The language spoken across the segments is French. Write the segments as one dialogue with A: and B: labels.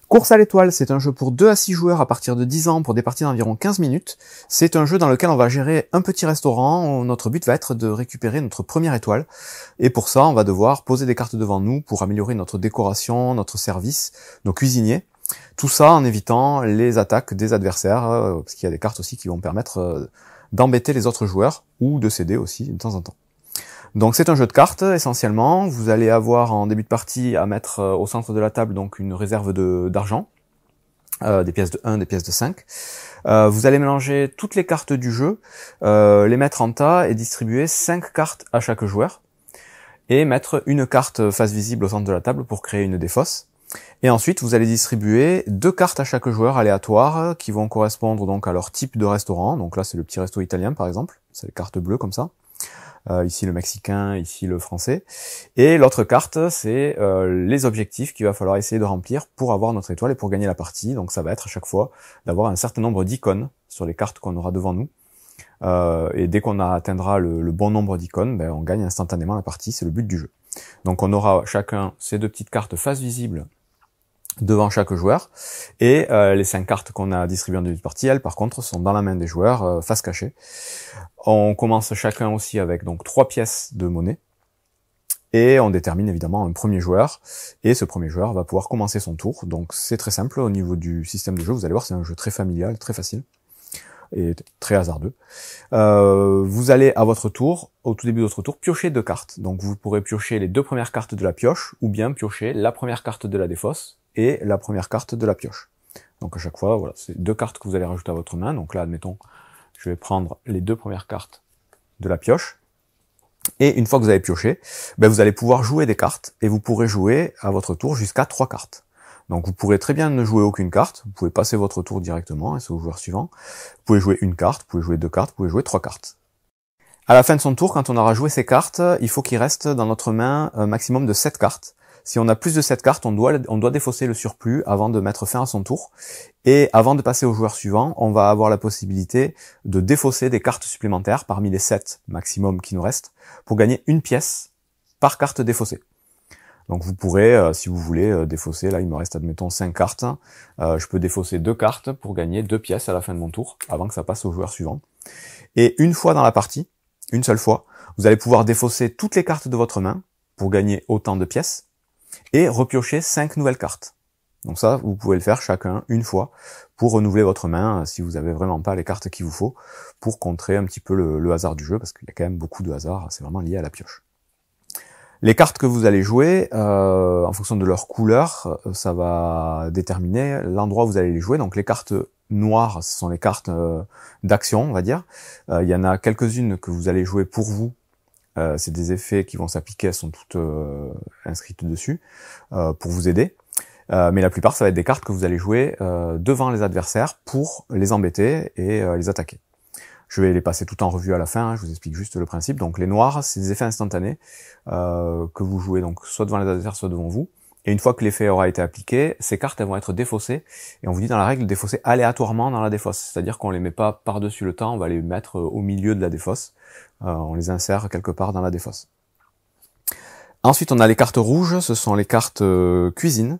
A: Course à l'étoile, c'est un jeu pour 2 à 6 joueurs à partir de 10 ans pour des parties d'environ 15 minutes. C'est un jeu dans lequel on va gérer un petit restaurant. Notre but va être de récupérer notre première étoile. Et pour ça, on va devoir poser des cartes devant nous pour améliorer notre décoration, notre service, nos cuisiniers. Tout ça en évitant les attaques des adversaires, parce qu'il y a des cartes aussi qui vont permettre d'embêter les autres joueurs ou de céder aussi de temps en temps. Donc c'est un jeu de cartes essentiellement. Vous allez avoir en début de partie à mettre au centre de la table donc une réserve d'argent, des pièces de 1, des pièces de 5. Vous allez mélanger toutes les cartes du jeu, les mettre en tas et distribuer 5 cartes à chaque joueur. Et mettre une carte face visible au centre de la table pour créer une défausse. Et ensuite, vous allez distribuer 2 cartes à chaque joueur aléatoires qui vont correspondre donc à leur type de restaurant. Donc là, c'est le petit resto italien par exemple. C'est les cartes bleues comme ça. Ici le mexicain, ici le français. Et l'autre carte, c'est les objectifs qu'il va falloir essayer de remplir pour avoir notre étoile et pour gagner la partie. Donc ça va être à chaque fois d'avoir un certain nombre d'icônes sur les cartes qu'on aura devant nous. Et dès qu'on atteindra le bon nombre d'icônes, ben, on gagne instantanément la partie, c'est le but du jeu. Donc on aura chacun ces 2 petites cartes face visible devant chaque joueur, et les 5 cartes qu'on a distribuées en début de partie, elles par contre sont dans la main des joueurs, face cachée. On commence chacun aussi avec donc 3 pièces de monnaie, et on détermine évidemment un premier joueur, et ce premier joueur va pouvoir commencer son tour. Donc c'est très simple au niveau du système de jeu, vous allez voir c'est un jeu très familial, très facile, et très hasardeux. Vous allez à votre tour, au tout début de votre tour, piocher 2 cartes. Donc vous pourrez piocher les 2 premières cartes de la pioche, ou bien piocher la première carte de la défausse et la première carte de la pioche. Donc à chaque fois, voilà, c'est 2 cartes que vous allez rajouter à votre main. Donc là, admettons, je vais prendre les 2 premières cartes de la pioche. Et une fois que vous avez pioché, ben vous allez pouvoir jouer des cartes, et vous pourrez jouer à votre tour jusqu'à 3 cartes. Donc vous pourrez très bien ne jouer aucune carte, vous pouvez passer votre tour directement, et c'est au joueur suivant. Vous pouvez jouer une carte, vous pouvez jouer 2 cartes, vous pouvez jouer 3 cartes. À la fin de son tour, quand on aura joué ces cartes, il faut qu'il reste dans notre main un maximum de 7 cartes. Si on a plus de 7 cartes, on doit défausser le surplus avant de mettre fin à son tour. Et avant de passer au joueur suivant, on va avoir la possibilité de défausser des cartes supplémentaires parmi les 7 maximum qui nous restent, pour gagner une pièce par carte défaussée. Donc vous pourrez, si vous voulez, défausser, là il me reste admettons 5 cartes, je peux défausser 2 cartes pour gagner 2 pièces à la fin de mon tour, avant que ça passe au joueur suivant. Et une fois dans la partie, une seule fois, vous allez pouvoir défausser toutes les cartes de votre main, pour gagner autant de pièces, et repiocher 5 nouvelles cartes. Donc ça, vous pouvez le faire chacun une fois, pour renouveler votre main, si vous avez vraiment pas les cartes qu'il vous faut, pour contrer un petit peu le hasard du jeu, parce qu'il y a quand même beaucoup de hasard, c'est vraiment lié à la pioche. Les cartes que vous allez jouer, en fonction de leur couleur, ça va déterminer l'endroit où vous allez les jouer. Donc les cartes noires, ce sont les cartes d'action, on va dire. Il y en a quelques-unes que vous allez jouer pour vous. C'est des effets qui vont s'appliquer, elles sont toutes inscrites dessus, pour vous aider. Mais la plupart, ça va être des cartes que vous allez jouer devant les adversaires pour les embêter et les attaquer. Je vais les passer tout en revue à la fin, je vous explique juste le principe. Donc les noirs, c'est des effets instantanés que vous jouez donc soit devant les adversaires, soit devant vous. Et une fois que l'effet aura été appliqué, ces cartes elles vont être défaussées. Et on vous dit dans la règle défausser aléatoirement dans la défausse. C'est-à-dire qu'on les met pas par-dessus le temps, on va les mettre au milieu de la défausse. On les insère quelque part dans la défausse. Ensuite, on a les cartes rouges, ce sont les cartes cuisine.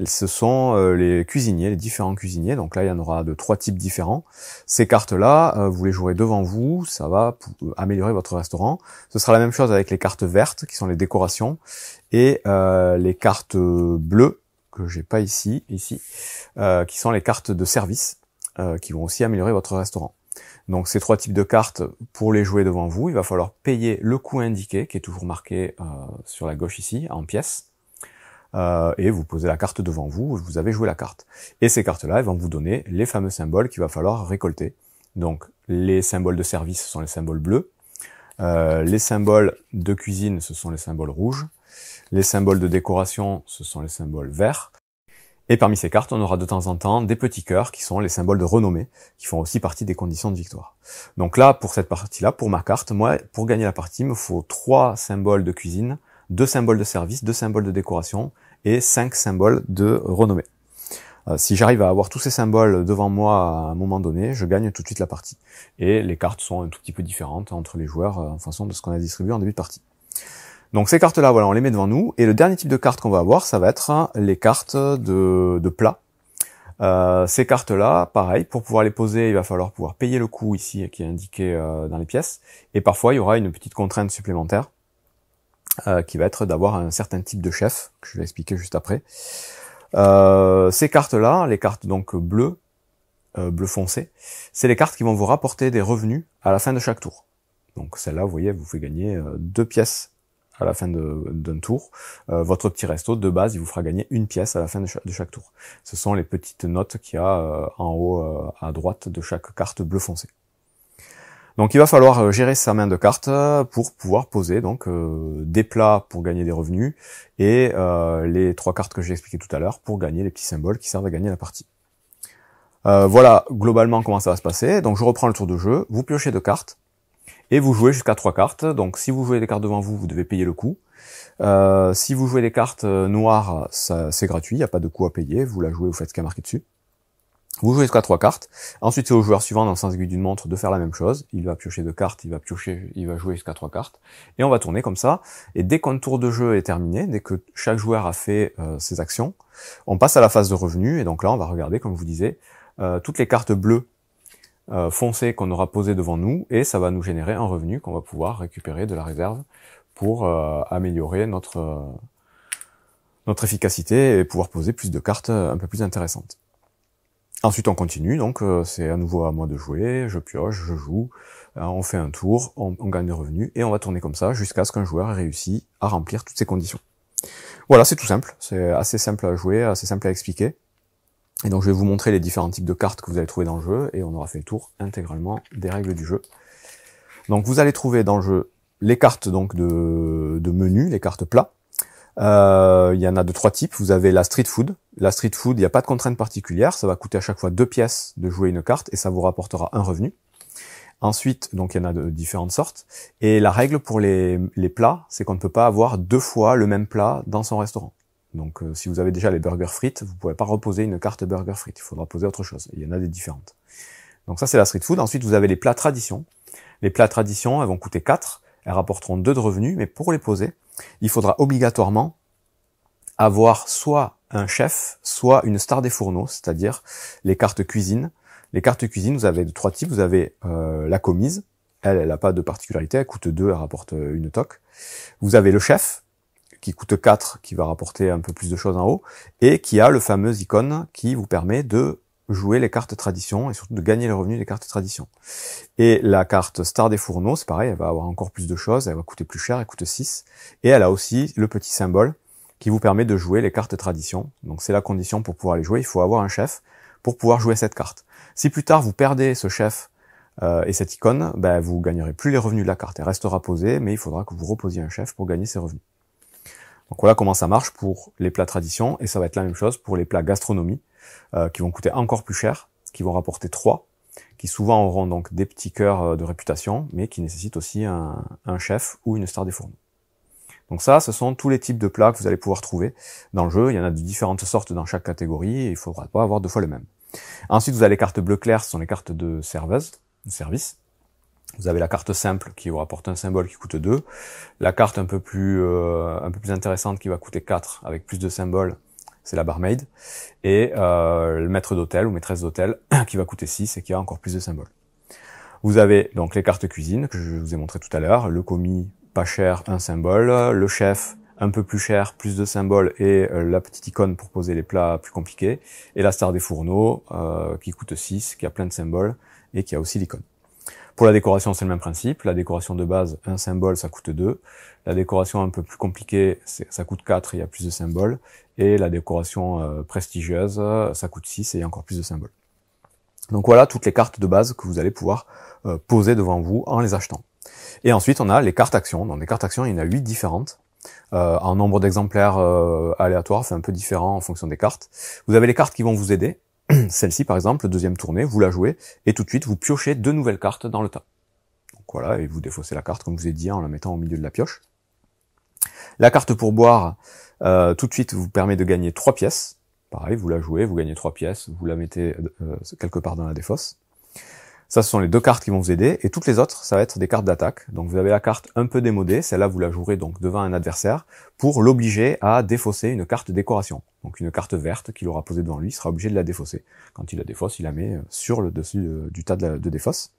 A: Ce sont les cuisiniers, les différents cuisiniers. Donc là, il y en aura de 3 types différents. Ces cartes-là, vous les jouerez devant vous, ça va améliorer votre restaurant. Ce sera la même chose avec les cartes vertes, qui sont les décorations, et les cartes bleues, que j'ai pas ici, qui sont les cartes de service, qui vont aussi améliorer votre restaurant. Donc ces 3 types de cartes, pour les jouer devant vous, il va falloir payer le coût indiqué, qui est toujours marqué sur la gauche ici, en pièces, et vous posez la carte devant vous, vous avez joué la carte. Et ces cartes-là, elles vont vous donner les fameux symboles qu'il va falloir récolter. Donc les symboles de service, ce sont les symboles bleus, les symboles de cuisine, ce sont les symboles rouges, les symboles de décoration, ce sont les symboles verts. Et parmi ces cartes, on aura de temps en temps des petits cœurs qui sont les symboles de renommée, qui font aussi partie des conditions de victoire. Donc là, pour cette partie-là, pour ma carte, moi, pour gagner la partie, il me faut 3 symboles de cuisine, 2 symboles de service, 2 symboles de décoration et 5 symboles de renommée. Si j'arrive à avoir tous ces symboles devant moi à un moment donné, je gagne tout de suite la partie. Et les cartes sont un tout petit peu différentes entre les joueurs en fonction de ce qu'on a distribué en début de partie. Donc ces cartes-là, voilà, on les met devant nous. Et le dernier type de carte qu'on va avoir, ça va être les cartes de plat. Ces cartes-là, pareil, pour pouvoir les poser, il va falloir pouvoir payer le coût ici qui est indiqué dans les pièces. Et parfois, il y aura une petite contrainte supplémentaire qui va être d'avoir un certain type de chef, que je vais expliquer juste après. Ces cartes-là, les cartes donc bleues, bleu foncé, c'est les cartes qui vont vous rapporter des revenus à la fin de chaque tour. Donc celle-là, vous voyez, vous pouvez gagner 2 pièces à la fin d'un tour. Votre petit resto de base, il vous fera gagner 1 pièce à la fin de chaque tour. Ce sont les petites notes qu'il y a en haut à droite de chaque carte bleu foncé. Donc il va falloir gérer sa main de cartes pour pouvoir poser donc des plats pour gagner des revenus et les 3 cartes que j'ai expliquées tout à l'heure pour gagner les petits symboles qui servent à gagner la partie. Voilà globalement comment ça va se passer. Donc je reprends le tour de jeu, vous piochez 2 cartes et vous jouez jusqu'à 3 cartes. Donc si vous jouez des cartes devant vous, vous devez payer le coût. Si vous jouez des cartes noires, c'est gratuit, il n'y a pas de coût à payer, vous la jouez, vous faites ce qui est marqué dessus. Vous jouez jusqu'à 3 cartes. Ensuite, c'est au joueur suivant, dans le sens aiguille d'une montre, de faire la même chose. Il va piocher 2 cartes, il va jouer jusqu'à 3 cartes. Et on va tourner comme ça. Et dès qu'un tour de jeu est terminé, dès que chaque joueur a fait ses actions, on passe à la phase de revenu. Et donc là, on va regarder, comme je vous disais, toutes les cartes bleues foncées qu'on aura posées devant nous. Et ça va nous générer un revenu qu'on va pouvoir récupérer de la réserve pour améliorer notre efficacité et pouvoir poser plus de cartes un peu plus intéressantes. Ensuite, on continue, donc c'est à nouveau à moi de jouer, je pioche, je joue, on fait un tour, on gagne des revenus, et on va tourner comme ça jusqu'à ce qu'un joueur ait réussi à remplir toutes ces conditions. Voilà, c'est tout simple, c'est assez simple à jouer, assez simple à expliquer. Et donc je vais vous montrer les différents types de cartes que vous allez trouver dans le jeu, et on aura fait le tour intégralement des règles du jeu. Donc vous allez trouver dans le jeu les cartes donc de menu, les cartes plats. Il y en a de 3 types. Vous avez la street food. La street food, il n'y a pas de contrainte particulière. Ça va coûter à chaque fois 2 pièces de jouer une carte et ça vous rapportera un revenu. Ensuite, donc il y en a de différentes sortes. Et la règle pour les plats, c'est qu'on ne peut pas avoir 2 fois le même plat dans son restaurant. Donc si vous avez déjà les burgers frites, vous ne pourrez pas reposer une carte burger frites. Il faudra poser autre chose. Il y en a des différentes. Donc ça, c'est la street food. Ensuite, vous avez les plats tradition. Les plats tradition, elles vont coûter 4. Elles rapporteront 2 de revenus. Mais pour les poser, il faudra obligatoirement avoir soit un chef, soit une star des fourneaux, c'est-à-dire les cartes cuisine. Les cartes cuisine, vous avez de 3 types. Vous avez la commise, elle n'a pas de particularité, elle coûte 2, elle rapporte une toque. Vous avez le chef, qui coûte 4, qui va rapporter un peu plus de choses en haut, et qui a le fameux icône qui vous permet de jouer les cartes tradition et surtout de gagner le revenu des cartes tradition. Et la carte star des fourneaux, c'est pareil, elle va avoir encore plus de choses, elle va coûter plus cher, elle coûte 6, et elle a aussi le petit symbole qui vous permet de jouer les cartes tradition. Donc c'est la condition pour pouvoir les jouer, il faut avoir un chef pour pouvoir jouer cette carte. Si plus tard vous perdez ce chef et cette icône, ben vous gagnerez plus les revenus de la carte, elle restera posée, mais il faudra que vous reposiez un chef pour gagner ces revenus. Donc voilà comment ça marche pour les plats tradition, et ça va être la même chose pour les plats gastronomie, qui vont coûter encore plus cher, qui vont rapporter 3, qui souvent auront donc des petits cœurs de réputation, mais qui nécessitent aussi un chef ou une star des fourneaux. Donc ça, ce sont tous les types de plats que vous allez pouvoir trouver dans le jeu. Il y en a de différentes sortes dans chaque catégorie, et il ne faudra pas avoir 2 fois le même. Ensuite, vous avez les cartes bleu clair, ce sont les cartes de serveuse, de service. Vous avez la carte simple qui vous rapporte un symbole qui coûte 2. La carte un peu plus intéressante qui va coûter 4 avec plus de symboles, c'est la barmaid. Et le maître d'hôtel ou maîtresse d'hôtel qui va coûter 6 et qui a encore plus de symboles. Vous avez donc les cartes cuisine que je vous ai montré tout à l'heure. Le commis, pas cher, un symbole. Le chef, un peu plus cher, plus de symboles et la petite icône pour poser les plats plus compliqués. Et la star des fourneaux qui coûte 6, qui a plein de symboles et qui a aussi l'icône. Pour la décoration, c'est le même principe. La décoration de base, un symbole, ça coûte 2. La décoration un peu plus compliquée, ça coûte 4 et il y a plus de symboles. Et la décoration prestigieuse, ça coûte 6 et il y a encore plus de symboles. Donc voilà toutes les cartes de base que vous allez pouvoir poser devant vous en les achetant. Et ensuite, on a les cartes actions. Dans les cartes actions, il y en a 8 différentes. En nombre d'exemplaires aléatoires, c'est un peu différent en fonction des cartes. Vous avez les cartes qui vont vous aider. Celle-ci, par exemple, deuxième tournée, vous la jouez, et tout de suite, vous piochez 2 nouvelles cartes dans le tas. Donc voilà, et vous défaussez la carte, comme je vous ai dit, en la mettant au milieu de la pioche. La carte pour boire, tout de suite, vous permet de gagner 3 pièces. Pareil, vous la jouez, vous gagnez 3 pièces, vous la mettez quelque part dans la défausse. Ça, ce sont les deux cartes qui vont vous aider, et toutes les autres, ça va être des cartes d'attaque. Donc vous avez la carte un peu démodée, celle-là vous la jouerez donc devant un adversaire, pour l'obliger à défausser une carte décoration. Donc une carte verte qu'il aura posée devant lui, il sera obligé de la défausser. Quand il la défausse, il la met sur le dessus du tas de défausse.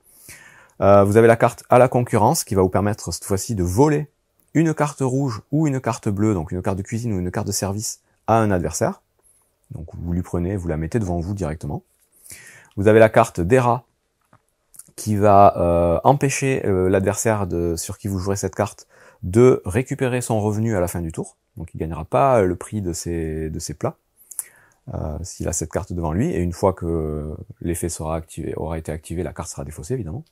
A: Vous avez la carte à la concurrence, qui va vous permettre cette fois-ci de voler une carte rouge ou une carte bleue, donc une carte de cuisine ou une carte de service, à un adversaire. Donc vous lui prenez, vous la mettez devant vous directement. Vous avez la carte des rats, qui va empêcher l'adversaire sur qui vous jouerez cette carte de récupérer son revenu à la fin du tour. Donc il gagnera pas le prix de ses plats s'il a cette carte devant lui. Et une fois que l'effet aura été activé, la carte sera défaussée évidemment.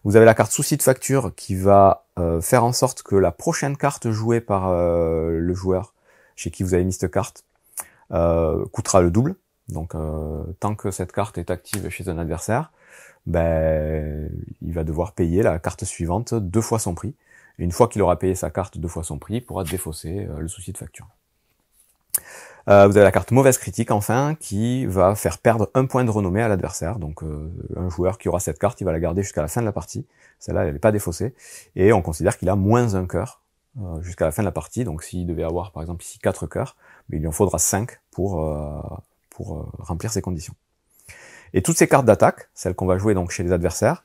A: Vous avez la carte souci de facture qui va faire en sorte que la prochaine carte jouée par le joueur chez qui vous avez mis cette carte coûtera le double. Donc tant que cette carte est active chez un adversaire, ben, il va devoir payer la carte suivante 2 fois son prix. Et une fois qu'il aura payé sa carte 2 fois son prix, il pourra défausser le souci de facture. Vous avez la carte mauvaise critique enfin, qui va faire perdre 1 point de renommée à l'adversaire. Donc un joueur qui aura cette carte, il va la garder jusqu'à la fin de la partie. Celle-là, elle n'est pas défaussée. Et on considère qu'il a moins 1 cœur jusqu'à la fin de la partie. Donc s'il devait avoir par exemple ici 4 cœurs, mais il lui en faudra 5 pour remplir ces conditions. Et toutes ces cartes d'attaque, celles qu'on va jouer donc chez les adversaires,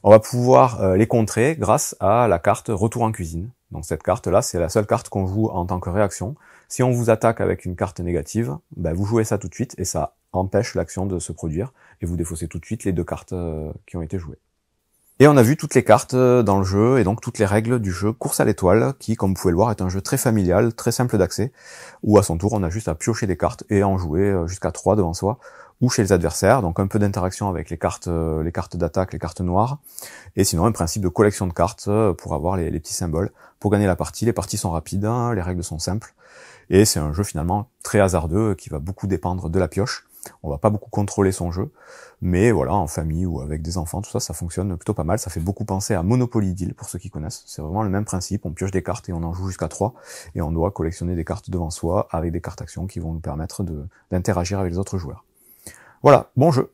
A: on va pouvoir les contrer grâce à la carte retour en cuisine. Donc cette carte-là, c'est la seule carte qu'on joue en tant que réaction. Si on vous attaque avec une carte négative, ben vous jouez ça tout de suite et ça empêche l'action de se produire et vous défaussez tout de suite les 2 cartes qui ont été jouées. Et on a vu toutes les cartes dans le jeu et donc toutes les règles du jeu Course à l'étoile qui, comme vous pouvez le voir, est un jeu très familial, très simple d'accès, où à son tour on a juste à piocher des cartes et en jouer jusqu'à 3 devant soi, ou chez les adversaires, donc un peu d'interaction avec les cartes d'attaque, les cartes noires, et sinon un principe de collection de cartes pour avoir les petits symboles, pour gagner la partie. Les parties sont rapides, hein, les règles sont simples, et c'est un jeu finalement très hasardeux qui va beaucoup dépendre de la pioche. On va pas beaucoup contrôler son jeu, mais voilà, en famille ou avec des enfants, tout ça, ça fonctionne plutôt pas mal. Ça fait beaucoup penser à Monopoly Deal, pour ceux qui connaissent. C'est vraiment le même principe, on pioche des cartes et on en joue jusqu'à 3, et on doit collectionner des cartes devant soi avec des cartes actions qui vont nous permettre d'interagir avec les autres joueurs. Voilà, bon jeu.